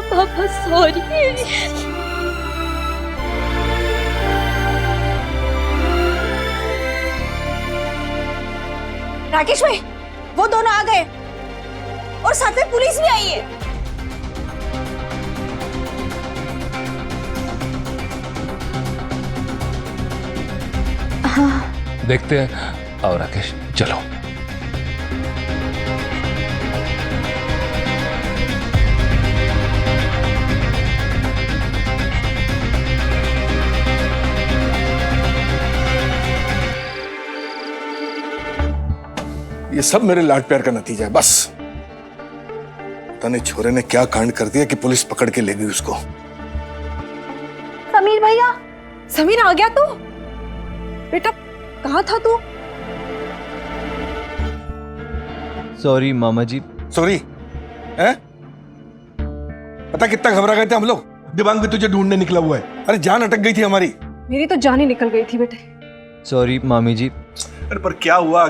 पापा सॉरी। राकेश भाई, वो दोनों आ गए और साथ में पुलिस भी आई है। देखते हैं। आओ राकेश, चलो। ये सब मेरे लाड प्यार का नतीजा है बस। पता नहीं छोरे ने क्या कांड कर दिया कि पुलिस पकड़ के ले गई उसको। समीर भैया, समीर आ गया तू? बेटा कहाँ था तू? सॉरी मामा जी। सॉरी? हैं? पता कितना घबरा गए थे हम लोग। दिमाग भी तुझे ढूंढने निकला हुआ है। अरे जान अटक गई थी हमारी। मेरी तो जान ही निकल गई थी बेटे। सॉरी मामी जी। अरे पर क्या हुआ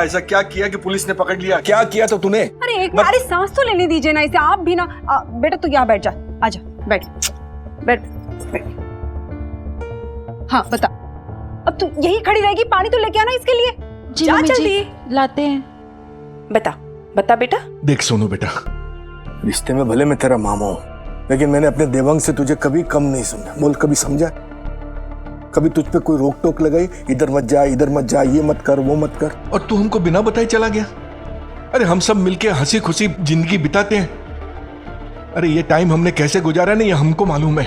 ऐसा क्या किया कि पुलिस ने पकड़ लिया? क्या किया तो तूने? अरे एक बारी सांस तो लेने दीजिए ना इसे। आप भी ना बेटा तू यहाँ बैठ जा। आजा बैठ बैठ बैठ। हाँ बता, अब तू यही खड़ी रहेगी? पानी तो लेके आना इसके लिए। जी जा मम्मी जल्दी। जी, लाते हैं। बता बता बेटा। देख सोनू बेटा, रिश्ते में भले मैं तेरा मामा हूं, लेकिन मैंने अपने देवांग से तुझे कभी कम नहीं समझा। बोल, कभी समझा? कभी तुझ पे कोई रोक टोक लगाई, इधर मत जा, ये मत कर, वो मत कर, और तू हमको बिना बताए चला गया? अरे हम सब मिलके हंसी खुशी जिंदगी बिताते हैं। अरे ये टाइम हमने कैसे गुजारा नहीं, ये हमको मालूम है।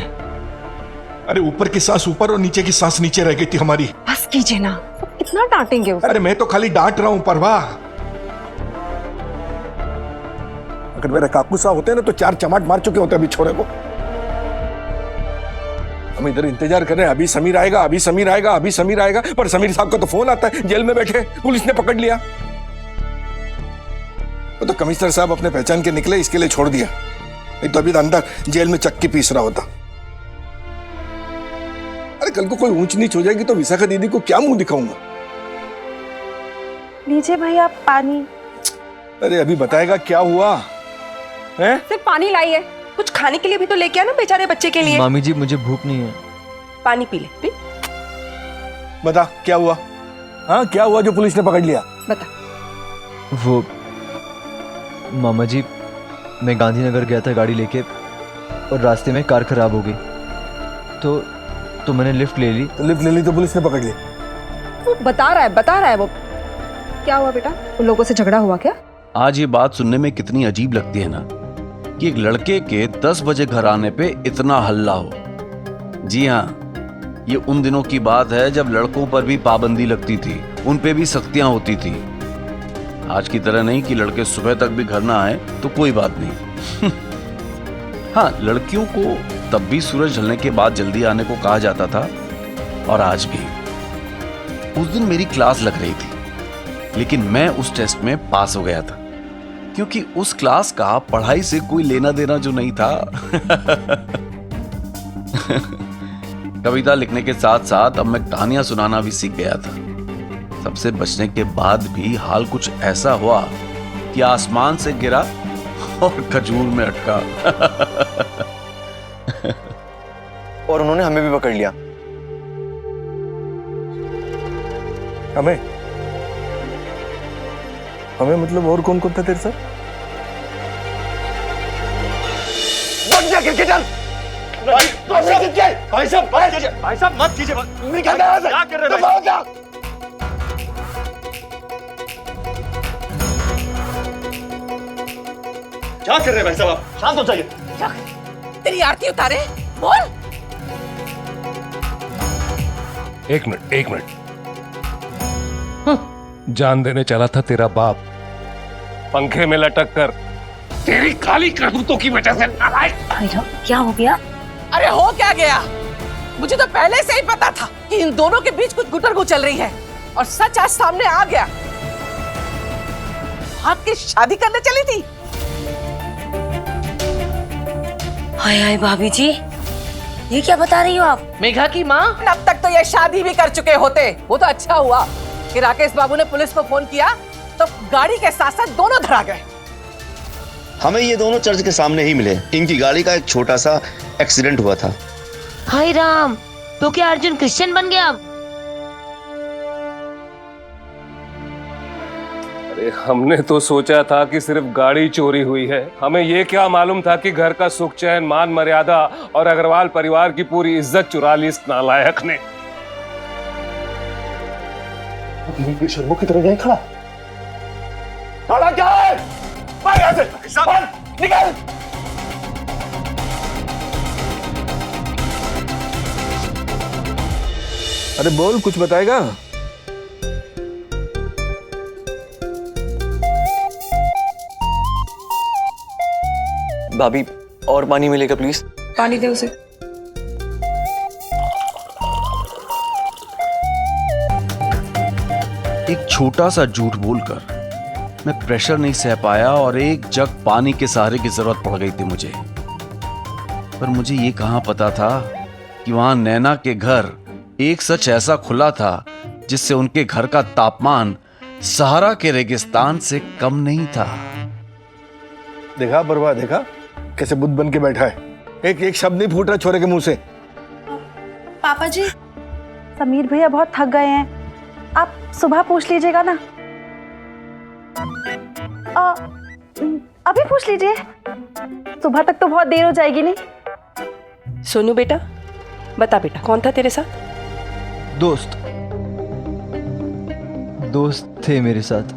अरे ऊपर की सांस ऊपर और नीचे की सांस नीचे रह गई थी हमारी। बस कीजिए ना, कितना डांटेंगे उसे? अरे मैं तो खाली डांट रहा हूं परवाह। अगर मेरे काकू साहब होते ना तो 4 चमाट मार चुके होते अभी छोरे को। हम इधर इंतजार कर रहे हैं, अभी समीर आएगा, अभी समीर आएगा, अभी समीर आएगा, पर समीर साहब का तो फोन आता है, जेल में बैठे, पुलिस ने पकड़ लिया। वो तो कमिश्नर साहब अपने पहचान के निकले, इसके लिए छोड़ दिया, नहीं तो अभी तो अंदर जेल में चक्की पीस रहा होता। अरे कल को कोई ऊंच नीच हो जाएगी तो विशाखा दीदी को क्या मुंह दिखाऊंगा? लीजिए भैया पानी। अरे अभी बताएगा क्या हुआ है? सिर्फ पानी लाई है, कुछ खाने के लिए भी तो लेके आना बेचारे बच्चे के लिए। मामी जी मुझे भूख नहीं है। पानी पी ले, पी। बता क्या हुआ? हाँ क्या हुआ जो पुलिस ने पकड़ लिया? बता। वो मामा जी, मैं गांधीनगर गया था गाड़ी लेके और रास्ते में कार खराब हो गई तो मैंने लिफ्ट ले ली। तो लिफ्ट ले ली तो पुलिस ने पकड़ लिया? वो बता रहा है वो। क्या हुआ बेटा, उन लोगों से झगड़ा हुआ क्या? आज ये बात सुनने में कितनी अजीब लगती है ना, कि एक लड़के के 10 बजे घर आने पे इतना हल्ला हो। जी हाँ, ये उन दिनों की बात है जब लड़कों पर भी पाबंदी लगती थी, उन पे भी सख्तियां होती थी। आज की तरह नहीं कि लड़के सुबह तक भी घर ना आए तो कोई बात नहीं। हाँ, लड़कियों को तब भी सूरज ढलने के बाद जल्दी आने को कहा जाता था, और आज भी। उस दिन मेरी क्लास लग रही थी, लेकिन मैं उस टेस्ट में पास हो गया था, क्योंकि उस क्लास का पढ़ाई से कोई लेना देना जो नहीं था। कविता लिखने के साथ साथ अब मैं कहानियां सुनाना भी सीख गया था। सबसे बचने के बाद भी हाल कुछ ऐसा हुआ कि आसमान से गिरा और खजूर में अटका। और उन्होंने हमें भी पकड़ लिया। हमें मतलब और कौन कौन था तेरे साथ? क्रिकेटर भाई साहब मत कीजिए। क्या कर रहे हैं? क्या कर रहे हैं भाई साहब? आप शांत हो जाइए। तेरी आरती उतारे, बोल। एक मिनट। जान देने चला था तेरा बाप, पंखे में लटक कर तेरी काली करतूतों की वजह से। क्या हो गया? अरे हो क्या गया, मुझे तो पहले से ही पता था कि इन दोनों के बीच कुछ गुटरगु चल रही है, और सच आज सामने आ गया। भाग के शादी करने चली थी। हाय हाय भाभी जी, ये क्या बता रही हो आप? मेघा की माँ, अब तक तो ये शादी भी कर चुके होते। वो तो अच्छा हुआ कि राकेश बाबू ने पुलिस को फोन किया तो गाड़ी के साथ साथ दोनों धरा गए। हमें ये दोनों चर्च के सामने ही मिले। इनकी गाड़ी का एक छोटा सा एक्सीडेंट हुआ था। हाय राम, तो क्या अर्जुन क्रिश्चियन बन गया अब? अरे हमने तो सोचा था कि सिर्फ गाड़ी चोरी हुई है, हमें ये क्या मालूम था कि घर का सुख चैन, मान मर्यादा और अग्रवाल परिवार की पूरी इज्जत चुरा ली इस नालायक ने। शर्मो की तरह यहीं खड़ा क्या है? भाग यहाँ से, भाग, निकल। अरे बोल, कुछ बताएगा? भाभी और पानी मिलेगा प्लीज? पानी दे उसे। एक छोटा सा झूठ बोलकर मैं प्रेशर नहीं सह पाया और एक जग पानी के सहारे की जरूरत पड़ गई थी मुझे। पर मुझे ये कहां पता था कि वहां नैना के घर एक सच ऐसा खुला था जिससे उनके घर का तापमान सहारा के रेगिस्तान से कम नहीं था। देखा बर्बाद, देखा कैसे बुद्ध बन के बैठा है। एक एक शब्द नहीं फूट रहा छोरे के मुंह से। पापा जी, समीर भैया बहुत थक गए हैं, आप सुबह पूछ लीजिएगा ना। अभी पूछ लीजिए, सुबह तक तो बहुत देर हो जाएगी। नहीं सोनू बेटा, बता बेटा, कौन था तेरे साथ? दोस्त थे मेरे साथ।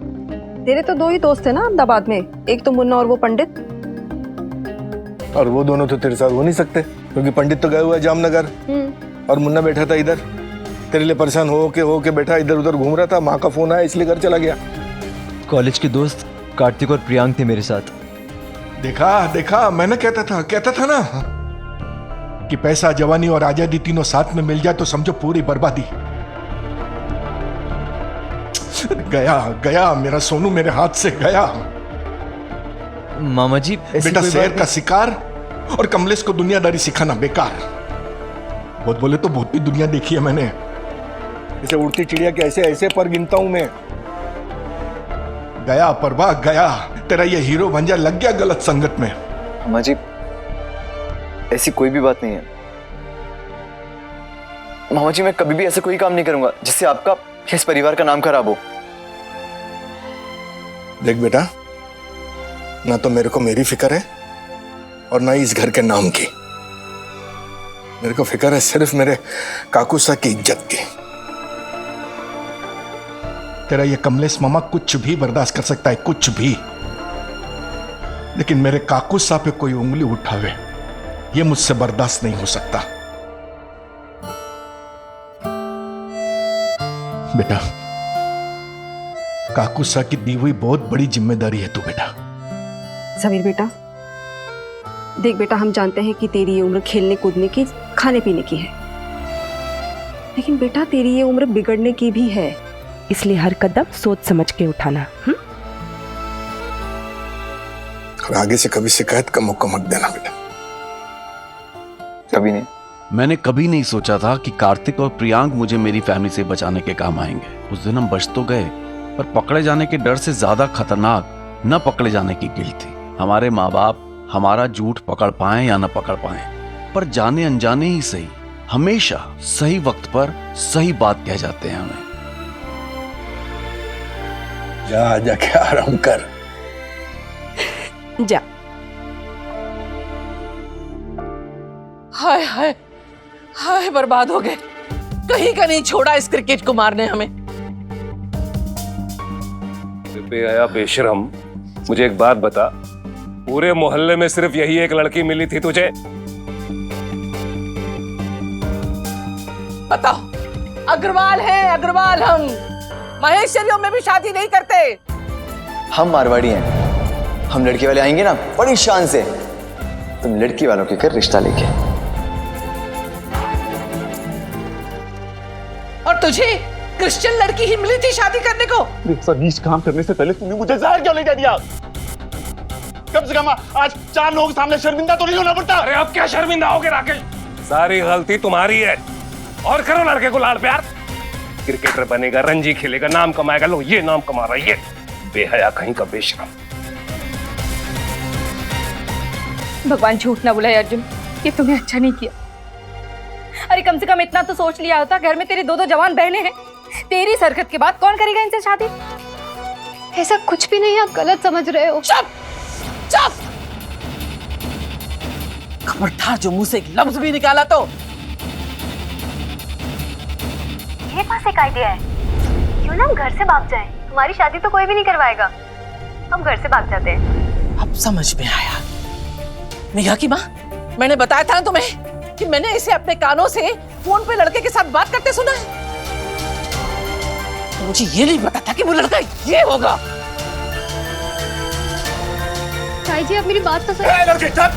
तेरे तो 2 ही दोस्त थे ना अहमदाबाद में, एक तो मुन्ना और वो पंडित। और वो दोनों तो तेरे साथ हो नहीं सकते क्योंकि पंडित तो गए हुआ है जामनगर और मुन्ना बैठा था इधर। तेरे लिए परेशान हो के बैठा इधर उधर घूम रहा था। माँ का फोन आया इसलिए घर चला गया। कॉलेज के दोस्त कार्तिक और प्रियांक थे मेरे साथ। देखा मैंने कहता था ना कि पैसा, जवानी और आजादी तीनों साथ में मिल जाए तो समझो पूरी बर्बादी। गया मेरा सोनू मेरे हाथ से गया। मामा जी बेटा शेर का शिकार और कमलेश को दुनियादारी सिखाना बेकार। बहुत बोले तो बहुत भी दुनिया देखी है मैंने। इसे उड़ती चिड़िया के ऐसे पर गिनता हूं मैं। गया परवाह गया, तेरा ये हीरो बन जा, लग गया गलत संगत में। मामा जी ऐसी कोई भी बात नहीं है। मामा जी मैं कभी भी ऐसा कोई काम नहीं करूंगा जिससे आपका, इस परिवार का नाम खराब हो। देख बेटा, ना तो मेरे को मेरी फिक्र है और ना ही इस घर के नाम की। मेरे को फिक्र है सिर्फ मेरे काकूसा की इज्जत की। तेरा ये कमलेश मामा कुछ भी बर्दाश्त कर सकता है, कुछ भी, लेकिन मेरे काकूसा पे कोई उंगली उठावे ये मुझसे बर्दाश्त नहीं हो सकता। बेटा, काकूसा की दी हुई बहुत बड़ी जिम्मेदारी है तू बेटा। समीर बेटा, देख बेटा, हम जानते हैं कि तेरी ये उम्र खेलने कूदने की, खाने पीने की है, लेकिन बेटा तेरी ये उम्र बिगड़ने की भी है। इसलिए हर कदम सोच समझ के उठाना। और आगे से कभी शिकायत का मौका मत देना बेटा। कभी नहीं। मैंने कभी नहीं सोचा था कि कार्तिक और प्रियांक मुझे मेरी फैमिली से बचाने के काम आएंगे। उस दिन हम बच तो गए, पर पकड़े जाने के डर से ज्यादा खतरनाक न पकड़े जाने की गिल्ट थी। हमारे माँ बाप हमारा झूठ पकड़ पाए या न पकड़ पाए, पर जाने अनजाने ही सही, हमेशा सही वक्त पर सही बात कह जाते हैं हमें। जाके आराम कर। जा। हाय हाय हाय, बर्बाद हो गए। कहीं का नहीं छोड़ा इस क्रिकेट कुमार ने हमें। बेहया बेशरम, मुझे एक बात बता, पूरे मोहल्ले में सिर्फ यही एक लड़की मिली थी तुझे? बताओ, अग्रवाल है अग्रवाल। हम महेश्वरियों में भी शादी नहीं करते। हम मारवाड़ी हैं, हम लड़की वाले आएंगे ना बड़ी शान से, तुम लड़की वालों के घर रिश्ता लेके। और तुझे क्रिश्चियन लड़की ही मिली थी शादी करने को? ऐसा नीच काम करने से पहले तूने मुझे जहर क्यों लेके दिया? कम से कम आज 4 लोगों के सामने शर्मिंदा तो नहीं होना पड़ता। अरे अब क्या शर्मिंदा होगे राकेश? सारी गलती तुम्हारी है। और करो लड़के को लाड़ प्यार। क्रिकेटर बनेगा, रणजी खेलेगा, नाम कमाएगा। लो ये नाम कमा रहा है ये बेहया कहीं का बेशरम। भगवान झूठ ना बुलाए अर्जुन, ये तूने अच्छा नहीं किया। अरे कम से कम इतना तो सोच लिया होता, घर में तेरी दो जवान बहनें हैं, तेरी सरकत के बाद कौन करेगा इनसे शादी? ऐसा कुछ भी नहीं, आप गलत समझ रहे हो। चुप चुप, खबरदार जो मुंह से एक लफ्ज भी निकाला तो। ये कौन सा आइडिया है? क्यों ना हम घर से भाग जाएं? हमारी शादी तो कोई भी नहीं करवाएगा, हम घर से भाग जाते हैं। अब समझ में आया। मेघा की माँ, मैंने बताया था ना तुम्हें कि मैंने इसे अपने कानों से फोन पे लड़के के साथ बात करते सुना है। मुझे ये नहीं पता था कि वो लड़का ये होगा। ताई जी, आप मेरी बात तो सुनो। लड़के चुप,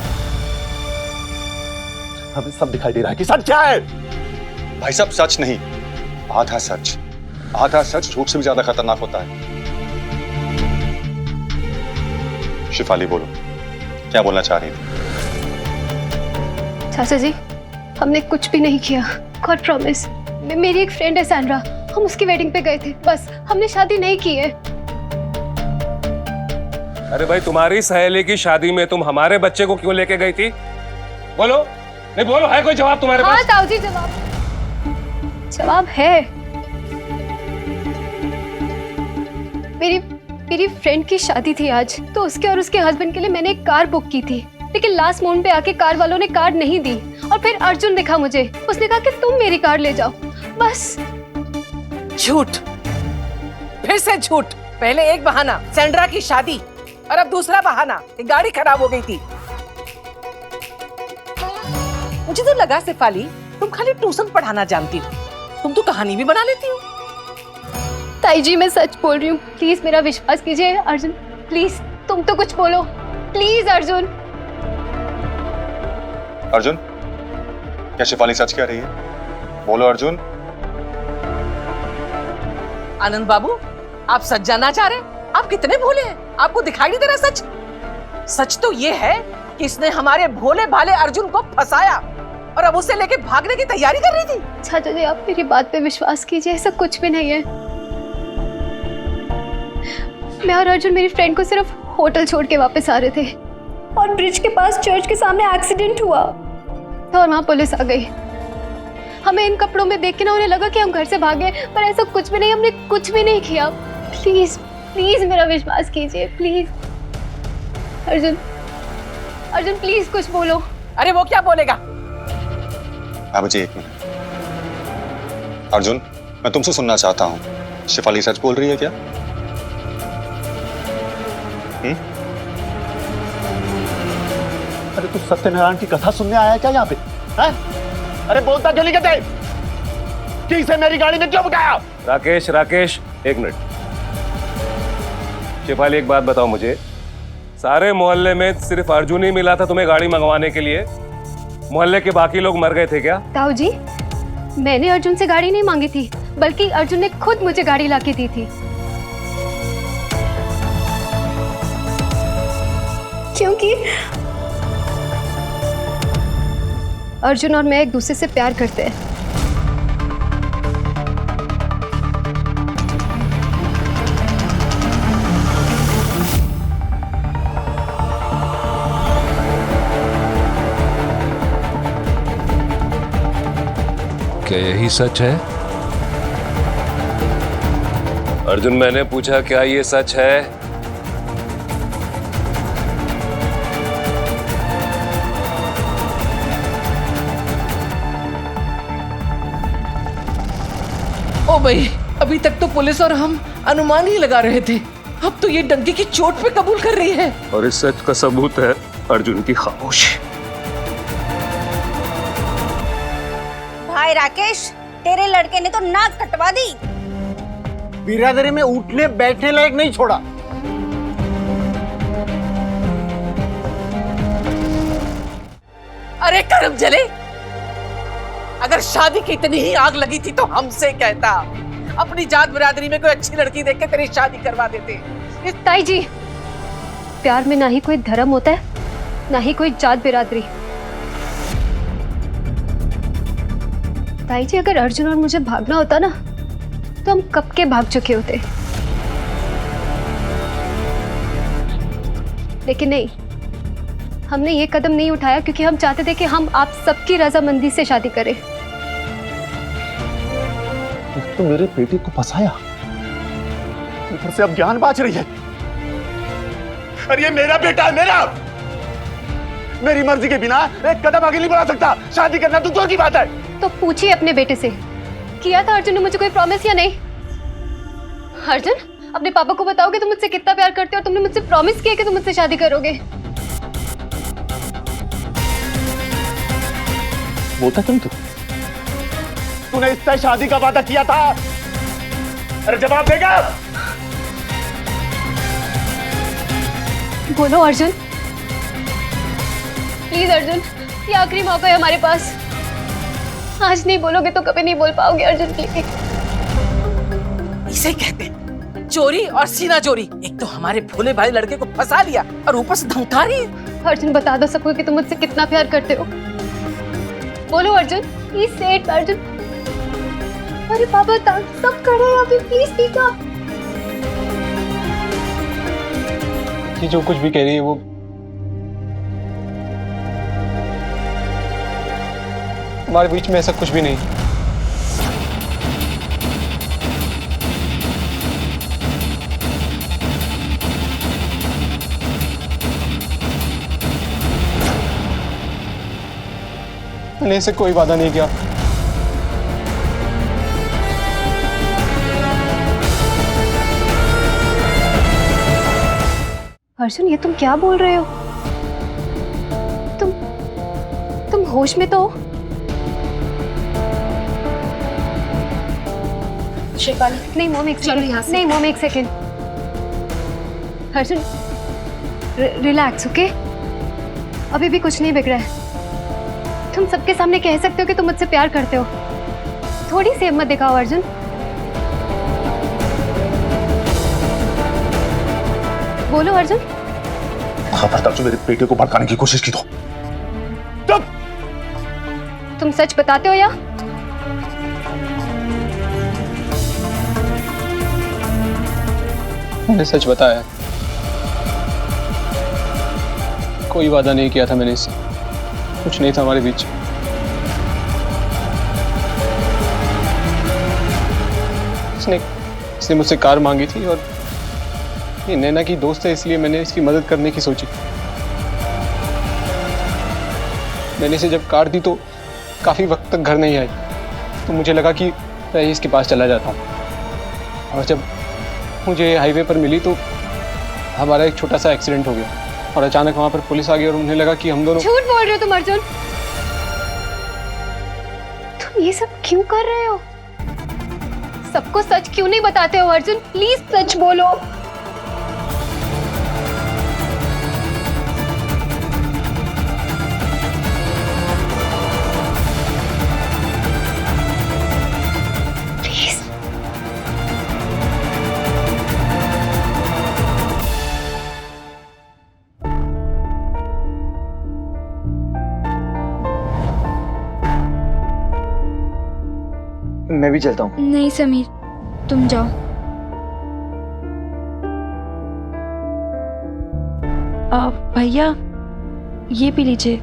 हमें सब दिखाई दे रहा है कि सच क्या है। भाई साहब सच नहीं, आधा सच। आधा सच झूठ से भी ज्यादा खतरनाक होता है। शिफाली बोलो, क्या बोलना चाह रही थी? चाचा जी, हमने कुछ भी नहीं किया, गॉड प्रॉमिस। मेरी एक फ्रेंड है सैंड्रा, हम उसकी वेडिंग पे गए थे, बस। हमने शादी नहीं की है। अरे भाई, तुम्हारी सहेली की शादी में तुम हमारे बच्चे को क्यों लेके गई थी? बोलो, नहीं बोलो, है कोई जवाब तुम्हारे पास? हाँ ताऊ जी, जवाब है। मेरी फ्रेंड की शादी थी आज, तो उसके और उसके हस्बैंड के लिए मैंने एक कार बुक की थी, लेकिन लास्ट मोमेंट पे आके कार वालों ने कार नहीं दी। और फिर अर्जुन दिखा मुझे, उसने कहा कि तुम मेरी कार ले जाओ, बस। झूठ, फिर से झूठ। पहले एक बहाना सैंड्रा की शादी, और अब दूसरा बहाना कि गाड़ी खराब हो गई थी। मुझे तो लगा शेफाली तुम खाली ट्यूशन पढ़ाना जानती हो, तुम तो कहानी भी बना लेती हो। ताई जी, मैं सच बोल रही हूँ, प्लीज मेरा विश्वास कीजिए। अर्जुन प्लीज, तुम तो कुछ बोलो प्लीज। अर्जुन अर्जुन, क्या शिफाली सच कह रही है? बोलो अर्जुन। आनंद बाबू, आप सच जानना चाह रहे हैं? आप कितने भोले हैं, आपको दिखाई नहीं दे रहा सच? सच तो ये है कि इसने हमारे भोले भाले अर्जुन को फंसाया और अब उसे लेके भागने की तैयारी कर रही थी। चाचा जी, आप मेरी बात पे विश्वास कीजिए, ऐसा कुछ भी नहीं है। मैं और अर्जुन मेरी फ्रेंड को सिर्फ होटल छोड़ के वापस आ रहे थे, और ब्रिज के पास चर्च के सामने एक्सीडेंट हुआ, तो और वहाँ पुलिस आ गई। हमें इन कपड़ों में देख के ना उन्हें लगा कि हम घर से भागे, पर ऐसा कुछ भी नहीं, हमने कुछ भी नहीं किया। प्लीज प्लीज मेरा विश्वास कीजिए, प्लीज। अर्जुन अर्जुन प्लीज कुछ बोलो। अरे वो क्या बोलेगा? बाबू जी, एक मिनट। अर्जुन, मैं तुमसे सुनना चाहता हूँ, शिफाली सच बोल रही है क्या? अरे तू सत्यनारायण की कथा सुनने आया क्या यहाँ पे? है? अरे बोलता क्यों नहीं कहते कि इसे मेरी गाड़ी में क्यों बिठाया? राकेश, राकेश, एक मिनट। शिफाली, एक बात बताओ मुझे, सारे मोहल्ले में सिर्फ अर्जुन ही मिला था तुम्हें गाड़ी मंगवाने के लिए? मोहल्ले के बाकी लोग मर गए थे क्या? ताऊ जी, मैंने अर्जुन से गाड़ी नहीं मांगी थी, बल्कि अर्जुन ने खुद मुझे गाड़ी लाके दी थी। क्योंकि अर्जुन और मैं एक दूसरे से प्यार करते हैं। क्या यही सच है? अर्जुन, मैंने पूछा क्या ये सच है? ओ भाई, अभी तक तो पुलिस और हम अनुमान ही लगा रहे थे, अब तो ये डंकी की चोट पे कबूल कर रही है। और इस सच का सबूत है अर्जुन की खामोशी। भाई राकेश, तेरे लड़के ने तो नाक कटवा दी। बिरादरी में उठने बैठने लायक नहीं छोड़ा। अरे कर्म जले, अगर शादी की इतनी ही आग लगी थी तो हमसे कहता, अपनी जात बिरादरी में कोई अच्छी लड़की देख के तेरी शादी करवा देते। ताई जी, प्यार में ना ही कोई धर्म होता है, ना ही कोई जात बिरादरी। ताई जी, अगर अर्जुन और मुझे भागना होता ना, तो हम कब के भाग चुके होते। लेकिन नहीं, हमने ये कदम नहीं उठाया क्योंकि हम चाहते थे कि हम आप सबकी रजामंदी से शादी करें। तो मेरे बेटे को फंसाया, ऊपर से अब ज्ञान बाज रही है। अरे ये मेरा बेटा है, मेरी मर्जी के बिना एक कदम आगे नहीं बढ़ा सकता। शादी करना तो दूर की बात है। तो पूछिए अपने बेटे से, किया था अर्जुन ने मुझे कोई प्रॉमिस या नहीं? अर्जुन, अपने पापा को बताओगे तुम मुझसे कितना प्यार करते हो और तुमने मुझसे प्रॉमिस किया कि तुम मुझसे शादी करोगे। बोलता तुम तूने इससे शादी का वादा किया था। अरे जवाब देगा। बोलो अर्जुन, प्लीज अर्जुन, ये आखिरी मौका है हमारे पास। आज नहीं बोलोगे तो कभी नहीं बोल पाओगे अर्जुन, प्लीज। इसे कहते हैं चोरी और सीना चोरी। एक तो हमारे भोले भाले लड़के को फंसा लिया और ऊपर से धमका रही है। अर्जुन, बता दो सबको कि तुम मुझसे कितना प्यार करते हो। बोलो अर्जुन, प्लीज से इट अर्जुन। अरे पापा सब खड़े हैं अभी, प्लीज स्पीक अप। ये जो कुछ भी कह रही है वो हमारे बीच में ऐसा कुछ भी नहीं। मैंने ऐसे कोई वादा नहीं किया। अर्जुन, ये तुम क्या बोल रहे हो? तुम होश में तो हो? शिफाली, नहीं मॉम, एक चलो यहाँ सेकंड। से। नहीं मॉम, एक सेकंड। Arjun, relax, okay? अभी भी कुछ नहीं बिगड़ा है। तुम सबके सामने कह सकते हो कि तुम मुझसे प्यार करते हो। थोड़ी सी हिम्मत दिखाओ अर्जुन। बोलो अर्जुन। खबरदार जो मेरे बेटे को भड़काने की कोशिश की तो तुम सच बताते हो या? मैंने सच बताया। कोई वादा नहीं किया था मैंने इससे, कुछ नहीं था हमारे बीच। इसने मुझसे कार मांगी थी और ये नैना की दोस्त है इसलिए मैंने इसकी मदद करने की सोची। मैंने इसे जब कार दी तो काफ़ी वक्त तक घर नहीं आई, तो मुझे लगा कि मैं ही इसके पास चला जाता हूँ। और जब मुझे हाईवे पर मिली तो हमारा एक छोटा सा एक्सीडेंट हो गया और अचानक वहाँ पर पुलिस आ गई और उन्हें लगा कि हम दोनों। झूठ बोल रहे हो तुम अर्जुन। तुम ये सब क्यों कर रहे हो? सबको सच क्यों नहीं बताते हो अर्जुन? प्लीज सच बोलो। प्लीज। मैं भी चलता हूँ। नहीं समीर, तुम जाओ। भैया, ये पी लीजिए,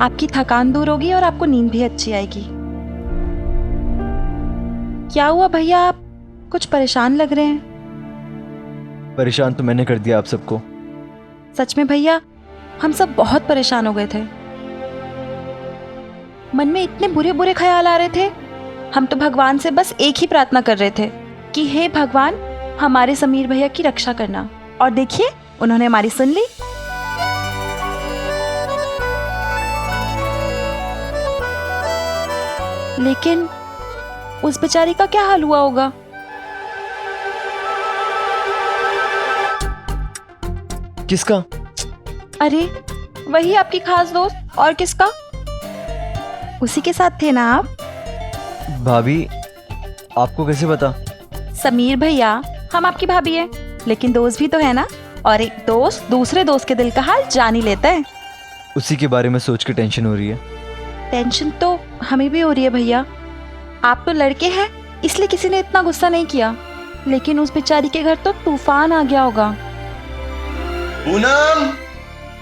आपकी थकान दूर होगी और आपको नींद भी अच्छी आएगी। क्या हुआ भैया, आप कुछ परेशान लग रहे हैं? परेशान तो मैंने कर दिया आप सबको। सच में भैया, हम सब बहुत परेशान हो गए थे। मन में इतने बुरे बुरे ख्याल आ रहे थे। हम तो भगवान से बस एक ही प्रार्थना कर रहे थे कि हे भगवान, हमारे समीर भैया की रक्षा करना। और देखिए, उन्होंने हमारी सुन ली। लेकिन उस बेचारी का क्या हाल हुआ होगा? किसका? अरे वही आपकी खास दोस्त, और किसका? उसी के साथ थे ना आप? भाभी, आपको कैसे पता? समीर भैया, हम आपकी भाभी हैं, लेकिन दोस्त भी तो है ना। और एक दोस्त दूसरे दोस्त के दिल का हाल जान ही लेता है। उसी के बारे में सोच के टेंशन हो रही है। टेंशन तो हमें भी हो रही है भैया। आप तो लड़के हैं, इसलिए किसी ने इतना गुस्सा नहीं किया, लेकिन उस बेचारी के घर तो तूफान आ गया होगा। पूनम!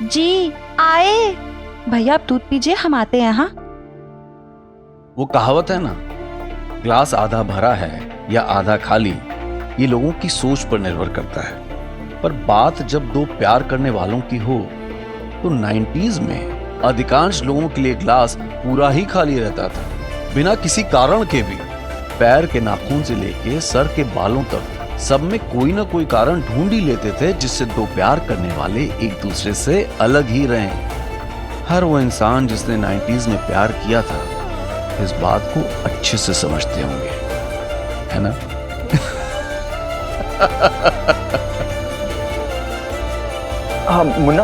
जी आए भैया, आप दूध पीजिए, हम आते हैं। हाँ, वो कहावत है ना, ग्लास आधा भरा है या आधा खाली, ये लोगों की सोच पर निर्भर करता है। पर बात जब दो प्यार करने वालों की हो तो 90s में अधिकांश लोगों के लिए ग्लास पूरा ही खाली रहता था, बिना किसी कारण के भी। पैर के नाखून से लेके सर के बालों तक सब में कोई ना कोई कारण ढूंढ ही लेते थे जिससे दो प्यार करने वाले एक दूसरे से अलग ही रहें। हर वो इंसान जिसने 90s में प्यार किया था इस बात को अच्छे से समझते होंगे, है ना? हाँ मुन्ना,